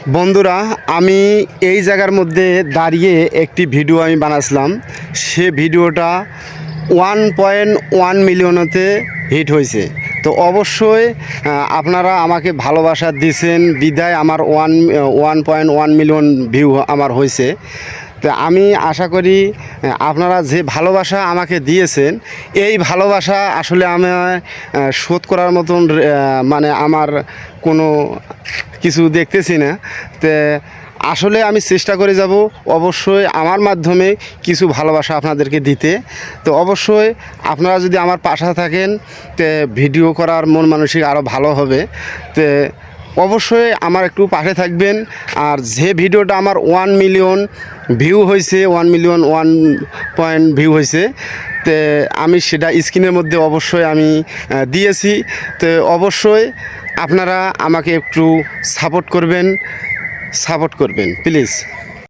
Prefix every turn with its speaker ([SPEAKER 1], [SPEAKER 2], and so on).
[SPEAKER 1] বন্ধুরা, আমি এই জায়গার মধ্যে দাঁড়িয়ে একটি ভিডিও আমি বানাচ্ছিলাম। সে ভিডিওটা 1.1 মিলিয়নেতে হিট হয়েছে। তো অবশ্যই আপনারা আমাকে ভালোবাসা দিয়েছেন বিদায় আমার 1.1 মিলিয়ন ভিউ আমার হয়েছে। তো আমি আশা করি আপনারা যে ভালোবাসা আমাকে দিয়েছেন, এই ভালোবাসা আসলে আমি শোধ করার মতন মানে আমার কোনো কিছু দেখতেছি না। তো আসলে আমি চেষ্টা করে যাব অবশ্যই আমার মাধ্যমে কিছু ভালোবাসা আপনাদেরকে দিতে। তো অবশ্যই আপনারা যদি আমার পাশে থাকেন, তো ভিডিও করার মন মানসিক আরও ভালো হবে। তো অবশ্যই আমার একটু পাশে থাকবেন। আর যে ভিডিওটা আমার 1 মিলিয়ন ভিউ হয়েছে, 1 মিলিয়ন 1 ভিউ হয়েছে, তো আমি সেটা স্ক্রিনের মধ্যে অবশ্যই আমি দিয়েছি। তো অবশ্যই আপনারা আমাকে একটু সাপোর্ট করবেন প্লিজ।